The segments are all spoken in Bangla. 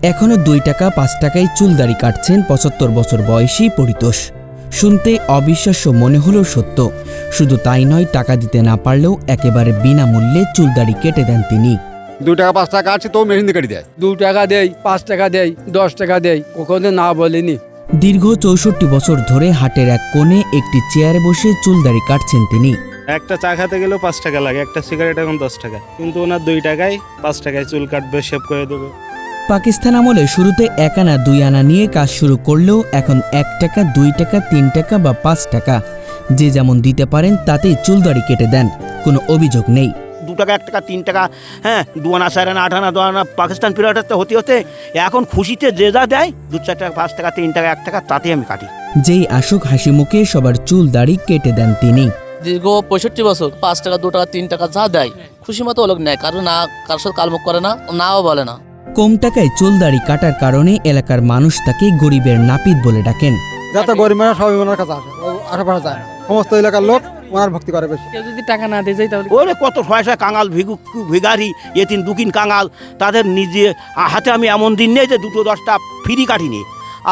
এখনও 2 টাকা 5 টাকায় চুল দাড়ি কাটছেন 75 বছর বয়সী পরিতোষ। শুনতে অবিশ্বাস্য মনে হলেও সত্য। শুধু তাই নয়, টাকা দিতে না পারলেও একেবারে বিনামূল্যে চুল দাড়ি কেটে দেন তিনি। 2 টাকা 5 টাকা আছে তো মেশিন দিয়ে কেটে দেয়। 2 টাকা দেয়, 5 টাকা দেয়, 10 টাকা দেয়, কখনো না বলেনি। দীর্ঘ 64 বছর ধরে হাটের এক কোণে একটি চেয়ারে বসে চুল দাড়ি কাটছেন তিনি। একটা চা খেতে গেলেও 5 টাকা লাগে, একটা সিগারেট এখন 10 টাকা, কিন্তু ওনার 2 টাকায় 5 টাকায় চুল কাটবে, শেভ করে দেবে। পাকিস্তান আমলে শুরুতে 1 আনা 2 আনা নিয়ে কাজ শুরু করলেও এখন 1 টাকা 2 টাকা 3 টাকা বা 5 টাকা যে যেমন দিতে পারেন তাতেই চুল দাড়ি কেটে দেন, কোনো অভিযোগ নেই। 2 টাকা 1 টাকা 3 টাকা, হ্যাঁ 2 আনা 4 আনা 8 আনা 2 আনা পাকিস্তান পিরিয়ডে হতে হতে এখন খুশিতে যে যা দেয় 2-4 টাকা 5 টাকা 3 টাকা 1 টাকা তাতে আমি কাটি। যেই আসুক হাসি মুখে সবার চুল দাড়ি কেটে দেন তিনি। দীর্ঘ 65 বছর 5 টাকা 2 টাকা 3 টাকা যা দেয় খুশি মতো লোক নেয়, কারণ না কারোর সাথে কালমুখ করে না, নাও বলে না। কম টাকায় চুল দাড়ি কাটার কারণে এলাকার মানুষ তাকে গরিবের নাপিত বলে ডাকেন। যত গরিব মানুষ সবাই ওনার কাছে আসে, আশেপাশে যায় না। সমস্ত এলাকার লোক ওনার ভক্তি করে বেশি। কেউ যদি টাকা না দিয়ে যায় তাহলে ওরে কত পয়সা কাঙাল ভিগারি এতিন দুকিন কাঙাল, তাদের নিজে হাতে আমি এমন দিন নেই যে 2-10টা ফ্রি কাটিনি।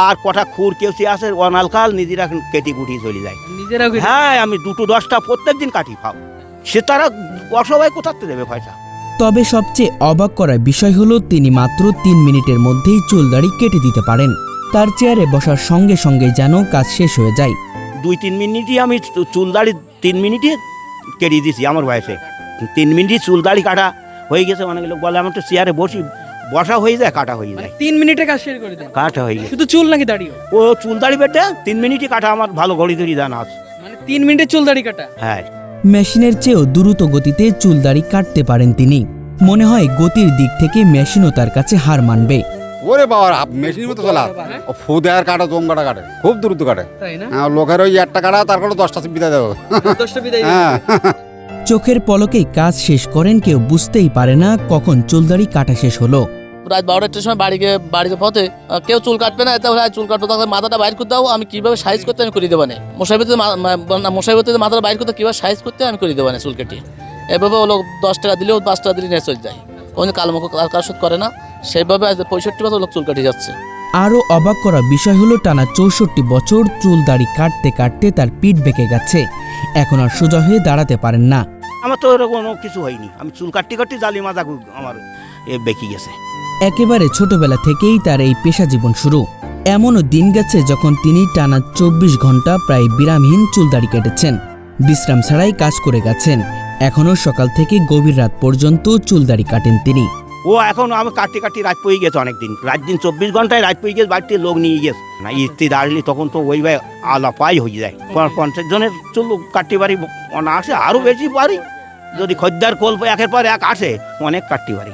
আর কটা খুর কেউ সে আসে অনালকাল নিজেরা কেটে কুটি চলে যায়। নিজেরাও কেটে- হ্যাঁ আমি 2-10টা প্রত্যেক দিন কাটি পাও, সে তারা অসবাই কোথাতে দেবে পয়সা। তবে সবচেয়ে অবাক করার বিষয় হলো তিনি মাত্র 3 মিনিটের মধ্যেই চুল দাড়ি কেটে দিতে পারেন। তার চেয়ারে বসার সঙ্গে সঙ্গে যেন কাজ শেষ হয়ে যায়। 2-3 মিনিটই আমি চুল দাড়ি 3 মিনিটে কেটে দিয়েছি আমার বয়সে। 3 মিনিটই চুল দাড়ি কাটা হয়ে গেছে। অনেক লোক বলে আমার তো চেয়ারে বসা হয়ে যায়, কাটা হয়ে যায়। 3 মিনিটে কাজ শেষ করে দেন? কাটা হয়ে গেছে। শুধু চুল নাকি দাড়িও? ও চুল দাড়ি বেটে 3 মিনিটই কাটা, আমার ভালো ঘড়ি ধরি জানা আছে। মানে 3 মিনিটে চুল দাড়ি কাটা? হ্যাঁ। মেশিনের চেয়েও দ্রুত গতিতে চুল দাড়ি কাটতে পারেন তিনি। মনে হয় গতির দিক থেকে মেশিনও তার কাছে হার মানবে। ওরে বাবা, মেশিনের মতো চলা ও ফু দেয়ার কাটা জম কাটা কাটে, খুব দ্রুত কাটে। তাই না? লোকের ওই 1 টাকা তার কোনো 10টা বিদায় দেবো। 10টা বিদায় হ্যাঁ, চোখের পলকেই কাজ শেষ করেন, কেউ বুঝতেই পারে না কখন চুল দাড়ি কাটা শেষ হলো। রাত 12টার সময় বাড়িতে পথে কেউ চুল কাটবে না, এতে চুল কাটবে, তাহলে মাথাটা বাইর করে দাও, আমি কিভাবে সাইজ করতে আমি করে দেবো না। মশাইবতে মাথাটা বাইর করতে কিভাবে সাইজ করতে আমি করে দেবো না চুল কেটে। এভাবে ও লোক 10 টাকা দিলেও 5 টাকা দিলে নিয়ে চলে যায়, কোনো কালমুখ কার শোধ করে না। সেইভাবে আজ 65 বছর লোক চুল কাটে যাচ্ছে। আরও অবাক করা বিষয় হলো টানা 64 বছর চুল দাড়ি কাটতে কাটতে তার পিঠ বেঁকে গেছে, এখন আর সোজা হয়ে দাঁড়াতে পারেন না। আমার তো এরকম কোনো কিছু হয়নি, আমি চুল কাটতে জালি মাজা আমার বেঁকে গেছে। একেবারে ছোটবেলা থেকেই তার এই পেশা জীবন শুরু। এমনও দিন গেছে যখন তিনি টানা 24 ঘন্টা প্রায় বিরামহীন চুল দাড়ি কেটেছেন, বিশ্রাম ছাড়াই কাজ করে গেছেন। এখনও সকাল থেকে গভীর রাত পর্যন্ত চুল দাড়ি কাটেন তিনি। ও এখন আমি কাটতে রাত পড়ে গেছে, অনেকদিন রাত দিন 24 ঘন্টায় রাত পড়ে গেছে, বাড়িতে লোক নিয়ে গেছে না। ইস্তি দাঁড়ালি তখন তো ওই ভাই আলাপাই হয়ে যায়। 50 জনের চুল কাটতে পারি, আসে আরও বেশি পারি। যদি খদ্দার কল্প একের পর এক আসে অনেক কাটতে পারি।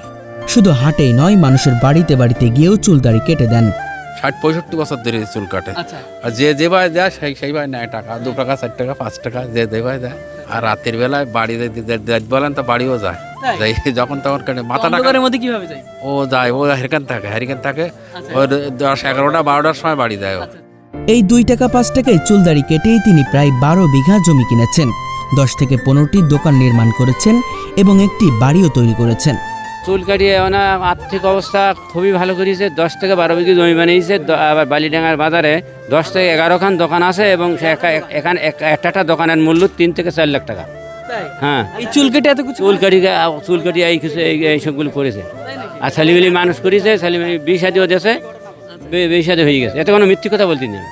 শুধু হাটেই নয়, মানুষের বাড়িতে বাড়িতে গিয়েও চুল দাড়ি কেটে দেন। 60-65 বছর ধরে চুল কাটে। আচ্ছা। আর যে ভাই দেয় সেই ভাই নেয় টাকা, 2 টাকা 4 টাকা 5 টাকা যে ভাই দেয়। আর রাতের বেলায় বাড়ি বলেন তো বাড়িও যায়, যাই যখন তখন কাটে মাথা টাকা। অন্ধকারের মধ্যে কিভাবে যায়? ও যায়, ও হেরিকেন থাকে ওর 10, 11টা 12টার সময় বাড়ি যায় ও। এই 2 টাকা 5 টাকায় চুল দাড়ি কেটেই তিনি প্রায় 12 বিঘা জমি কিনেছেন, 10 থেকে 15টি দোকান নির্মাণ করেছেন এবং একটি বাড়িও তৈরি করেছেন। চুল কাটিয়ে ওনার আর্থিক অবস্থা খুবই ভালো করেছে। 10 থেকে 12 বিঘি জমি বানিয়েছে। আবার বালিডাঙ্গার বাজারে 10 থেকে 11 খান দোকান আছে এবং এখানে একটা দোকানের মূল্য 3 থেকে 4 লাখ টাকা। হ্যাঁ, এই চুল কেটে এত কিছু? চুল কাটিয়ে এই সবগুলো করেছে। আর ছেলেমেলি মানুষ করেছে, ছেলেমেলি 20 শাদিও দিয়েছে, 20 শাদি হয়ে গেছে। এতে কোনো মিথ্যে কথা বলতে নেই।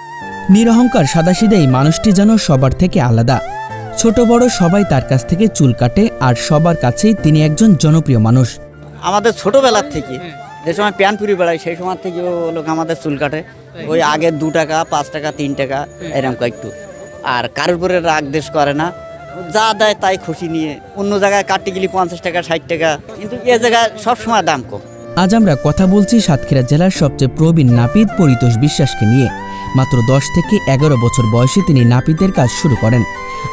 নিরহংকার সাদাসিধে মানুষটি যেন সবার থেকে আলাদা। ছোট বড় সবাই তার কাছ থেকে চুল কাটে, আর সবার কাছেই তিনি একজন জনপ্রিয় মানুষ। আমাদের ছোটবেলার থেকে যে সময় প্যান পুরি বেড়ায় সেই সময় থেকে লোক আমাদের চুল কাটে। ওই আগে 2 টাকা 5 টাকা 3 টাকা এরকম একটু। আর কারোর উপরে রাগ দেশ করে না, যা দেয় তাই খুশি নিয়ে। অন্য জায়গায় কাটতে গেলে 50 টাকা 60 টাকা, কিন্তু এ জায়গায় সবসময় দাম কম। আজ আমরা কথা বলছি সাতক্ষীরা জেলার সবচেয়ে প্রবীণ নাপিত পরিতোষ বিশ্বাসকে নিয়ে। মাত্র 10 থেকে 11 বছর বয়সে তিনি নাপিতের কাজ শুরু করেন,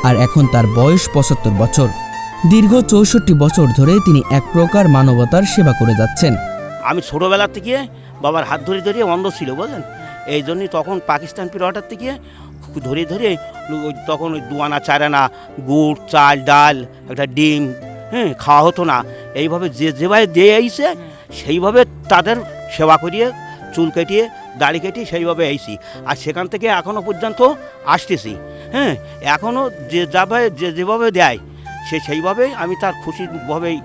আর এখন তার বয়স 75 বছর। দীর্ঘ 64 বছর ধরে তিনি এক প্রকার মানবতার সেবা করে যাচ্ছেন। আমি ছোটোবেলা থেকে বাবার হাত ধরে অন্ধ ছিল বলেন, এই জন্যই তখন পাকিস্তান পিরিয়ডের থেকে ধরে তখন ওই 2 আনা 4 আনা গুড় চাল ডাল একটা ডিম খাওয়া হতো না। এইভাবে যেভাবে দিয়ে আইছে সেইভাবে তাদের সেবা করিয়ে চুল কেটিয়ে দাড়ি কেটে সেইভাবে আইছি, আর সেখান থেকে এখনও পর্যন্ত আসতেছি। হ্যাঁ, এখনও যেভাবে দেয় সেইভাবেই আমি তার খুশিভাবেই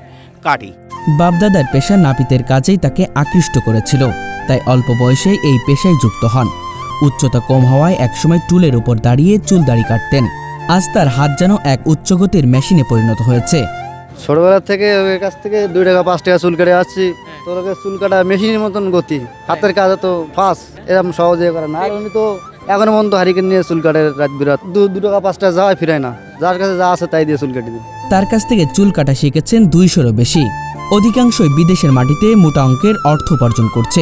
কাটি। বাপদাদার পেশা নাপিতের কাজেই তাকে আকৃষ্ট করেছিল, তাই অল্প বয়সেই এই পেশায় যুক্ত হন। উচ্চতা কম হওয়ায় একসময় টুলের উপর দাঁড়িয়ে চুল দাড়ি কাটতেন। আজ তার হাত যেন এক উচ্চগতির মেশিনে পরিণত হয়েছে। ছোটবেলা থেকে ওর কাছ থেকে 2 টাকা 5 টাকা চুল কেটে আসছি। তোর চুল কাটা মেশিনের মতন গতি, হাতের কাজ তো ফাস্ট, এরকম সহজে করে না। আর উনি তো এখনো পর্যন্ত হারিকেন নিয়ে চুল কাটে রাত বিরাত, 2 টাকা 5 টাকা যাওয়াই ফিরায় না, যার কাছে যা আছে তাই দিয়ে চুল কেটে দিন। তার কাছ থেকে চুল কাটা শিখেছেন 200-এরও বেশি। অধিকাংশই বিদেশের মাটিতে মোটা অঙ্কের অর্থ উপার্জন করছে।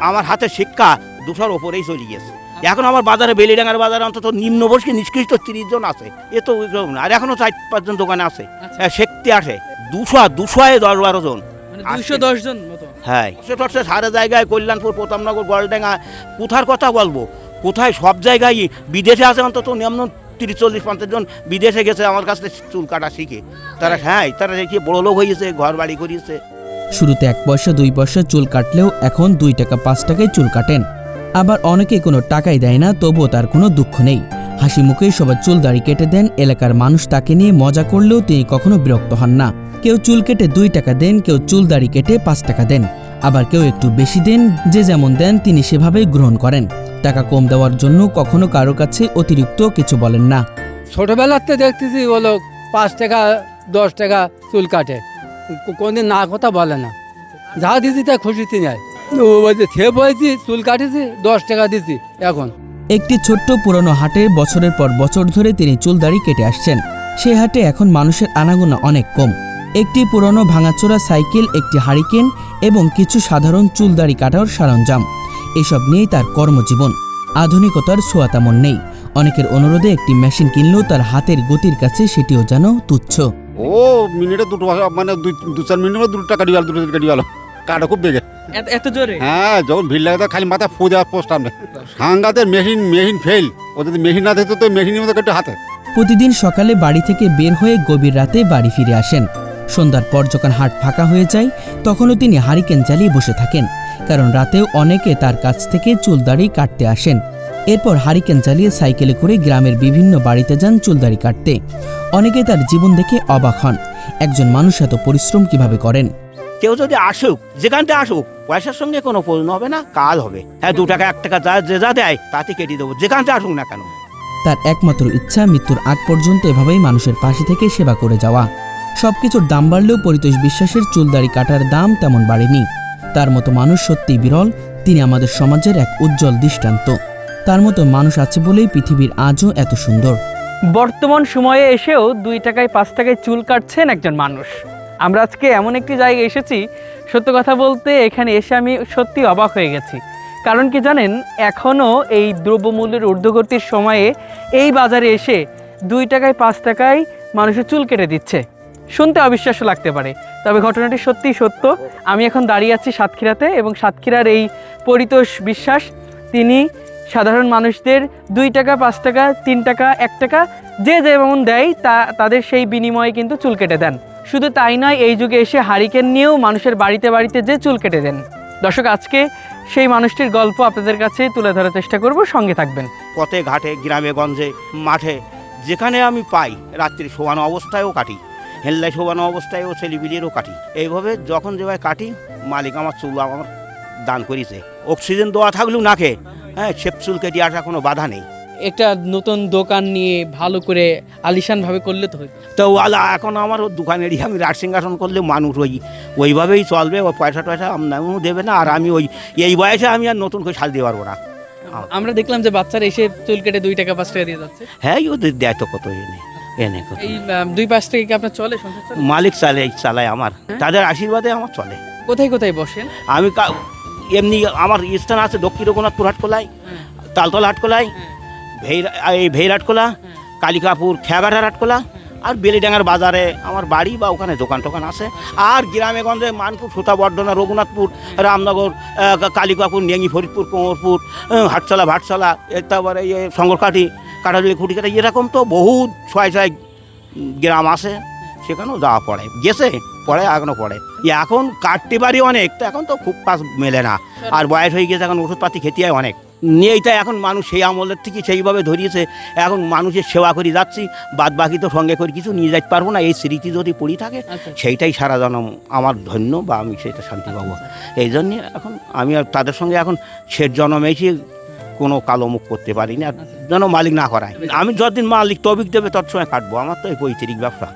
আমার হাতের শিক্ষা 200-র ওপরেই চলে গেছে। এখন আমার বাজারে বেলিডাঙ্গার বাজারে অন্তত নিম্ন বয়সী নিষ্কৃষ্ট 30 জন আছে, এ তো না। আর এখনো 4-5 জন দোকানে আছে শিখতে আসে। 200-10-12 জন, 210 জন মতো। হ্যাঁ, সে সারা জায়গায় কল্যাণপুর, প্রতাপনগর, গলডাঙ্গা, কোথার কথা বলবো, কোথায় সব জায়গায় বিদেশে আছে অন্তত নিম্ন 30-40-50 জন বিদেশে গেছে আমার কাছে চুল কাটা শিখে। তারা তারা শিখে বড় লোক হয়েছে, ঘর বাড়ি করিয়েছে। শুরুতে 1 পয়সা 2 পয়সা চুল কাটলেও এখন 2 টাকা 5 টাকায় চুল কাটেন। আবার অনেকে কোনো টাকাই দেয় না, তবুও তার কোনো দুঃখ নেই। হাসি মুখেই সবার চুল দাড়ি কেটে দেন। এলাকার মানুষ তাকে নিয়ে মজা করলেও তিনি কখনো বিরক্ত হন না। কেউ চুল কেটে 2 টাকা দেন, কেউ চুল দাড়ি কেটে 5 টাকা দেন, আবার কেউ একটু বেশি দেন। যে যেমন দেন তিনি সেভাবেই গ্রহণ করেন। টাকা কম দেওয়ার জন্য কখনো কারো কাছে অতিরিক্ত কিছু বলেন না। ছোটবেলাতে দেখতেছি ও লোক 5 টাকা 10 টাকা চুল কাটে, কোনদিন না কথা বলে না, যা দিছি তা খুশিতে নেয়। ও বলছে খেয়ে বলেছি চুল কাটেছি 10 টাকা দিছি। এখন একটি ছোট্ট পুরনো হাটে বছরের পর বছর ধরে তিনি চুল দাড়ি কেটে আসছেন। সেই হাটে এখন মানুষের আনাগোনা অনেক কম। একটি পুরনো ভাঙাচোরা সাইকেল, একটি হারিকেন এবং কিছু সাধারণ চুল দাড়ি কাটার সরঞ্জাম, এসব নিয়েই তার কর্মজীবন। আধুনিকতার ছোঁয়া তেমন নেই। অনেকের অনুরোধে একটি মেশিন কিনলেও তার হাতের গতির কাছে সেটিও যেন তুচ্ছ। ও মিনিটে 2 টাকা, মানে 2-4 মিনিটে 2 টাকা কাটি গেল, 2 টাকা কাটি গেল, কাটা খুব বেগে। এত জোরে? হ্যাঁ, যখন ভিড় লাগে খালি মাথা ফু দেওয়ার পোস্ট আমরা সাংঘাতের মেশিন ফেল। ও যদি মেশিন না থাকতো তো মেশিনের মতো কেটে হাতে। প্রতিদিন সকালে বাড়ি থেকে বের হয়ে গভীর রাতে বাড়ি ফিরে আসেন। সন্ধ্যার পর যখন হাট ফাঁকা হয়ে যায় তখনও তিনি হারিকেন জ্বালিয়ে বসে থাকেন, কারণ রাতেও অনেকে তার কাছ থেকে চুল দাড়ি কাটতে আসেন। এরপর হারিকেন জ্বালিয়ে সাইকেলে করে গ্রামের বিভিন্ন বাড়িতে যান চুল দাড়ি কাটতে। অনেকে তার জীবন দেখে অবাক হন, একজন মানুষ এত পরিশ্রম কিভাবে করেন। কেউ যদি আসুক, যেখানটা আসুক, পয়সার সঙ্গে কোনো প্রয়োজন হবে না, কাজ হবে। হ্যাঁ, 2 টাকা 1 টাকা যা দেয় তাতে কেটে দেবো, যেখানটা আসুক না কেন। তার একমাত্র ইচ্ছা মৃত্যুর আগ পর্যন্ত এভাবেই মানুষের পাশে থেকে সেবা করে যাওয়া। সবকিছুর দাম বাড়লেও পরিতোষ বিশ্বাসের চুল দাড়ি কাটার দাম তেমন বাড়েনি। তার মতো মানুষ সত্যিই বিরল। তিনি আমাদের সমাজের এক উজ্জ্বল দৃষ্টান্ত। তার মতো মানুষ আছে বলেই পৃথিবীর আজও এত সুন্দর। বর্তমান সময়ে এসেও 2 টাকায় 5 টাকায় চুল কাটছেন একজন মানুষ। আমরা আজকে এমন একটি জায়গায় এসেছি, সত্য কথা বলতে এখানে এসে আমি সত্যি অবাক হয়ে গেছি। কারণ কি জানেন, এখনও এই দ্রব্যমূল্যের ঊর্ধ্বগতির সময়ে এই বাজারে এসে 2 টাকায় 5 টাকায় মানুষের চুল কেটে দিচ্ছে। শুনতে অবিশ্বাস্য লাগতে পারে, তবে ঘটনাটি সত্যিই সত্য। আমি এখন দাঁড়িয়ে আছি সাতক্ষীরাতে, এবং সাতক্ষীরার এই পরিতোষ বিশ্বাস, তিনি সাধারণ মানুষদের 2 টাকা 5 টাকা 3 টাকা 1 টাকা যে যেমন দেয় তাদের সেই বিনিময়ে কিন্তু চুল কেটে দেন। শুধু তাই নয়, এই যুগে এসে হারিকেন নিয়েও মানুষের বাড়িতে বাড়িতে যে চুল কেটে দেন। দর্শক, আজকে সেই মানুষটির গল্প আপনাদের কাছে তুলে ধরার চেষ্টা করব, সঙ্গে থাকবেন। পথে ঘাটে, গ্রামে গঞ্জে, মাঠে, যেখানে আমি পাই রাত্রি শোয়ানো অবস্থায়ও কাটি, হেল্লায় শোয়ানো অবস্থায়ও ছেলেপিলেরও কাটি। এইভাবে যখন যেভাবে কাটি, মালিক আমার চুল আমার দান করেছে। অক্সিজেন দেওয়া থাকলেও নাকে, হ্যাঁ, সে চুল কেটে আসা কোনো বাধা নেই। একটা নতুন দোকান নিয়ে ভালো করে আলিশানভাবে করলে তো হয়। তো এখন আমার দোকানেরই আমি রাট সিংহাসন করলে মানুষ ওইভাবেই চলবে, ওই পয়সা টয়সা আমদানিও দেবে না। আর আমি এই বয়সে আমি আর নতুন করে সাজ দিতে পারবো না। আমরা দেখলাম যে বাচ্চারা এসে চুল কেটে 2 টাকা 5 টাকা দিয়ে যাচ্ছে। হ্যাঁ, ওদের দেয় তো কত এনে কত। এই 2-5 টাকা কি আপনার চলে, সংসার চলে? মালিক চালায় আমার, তাদের আশীর্বাদে আমার চলে। কোথায় কোথায় বসেন? আমি এমনি আমার স্থান আছে দক্ষিণ রঘুনাথপুর হাটকোলায়, তালতলা হাটকোলায়, ভেইরাটকোলা, কালিকাপুর খেয়াঘাটার হাটকোলা, আর বেলিডাঙ্গার বাজারে আমার বাড়ি বা ওখানে দোকান টোকান আছে। আর গ্রামে গঞ্জে মানপুর, সুতাবর্ধনা, রঘুনাথপুর, রামনগর, কালিকাপুর, নেঙ্গি, ফরিদপুর, কোমরপুর, হাটছলা, ভাটছলা, তারপরে শঙ্করকাঠি, কাটাজুলি, খুঁটিকাটা, এরকম তো বহু ছয় গ্রাম আছে। সেখানেও যাওয়া পড়ে, গেছে পড়ে, এখনও পড়ে। এখন কাটতে পারি অনেক, তো এখন তো খুব কাজ মেলে না, আর বয়স হয়ে গেছে, এখন ওষুধপাতি খেতে হয় অনেক। নিয়েইটা এখন মানুষ সেই আমলের থেকে সেইভাবে ধরিয়েছে, এখন মানুষের সেবা করে যাচ্ছি, বাদ বাকি তো সঙ্গে করে কিছু নিয়ে যেতে পারবো না। এই স্মৃতি যদি পড়ে থাকে সেইটাই সারা জনম আমার ধন্য, বা আমি সেটা শান্তি পাবো। এই জন্যে এখন আমি আর তাদের সঙ্গে এখন শেষ জন্মে এসে কোনো কালো মুখ করতে পারি না, যেন মালিক না করায়। আমি যতদিন মালিক তবিক দেবে তত সময় কাটবো, আমার তো এই পৈতৃক ব্যবসা।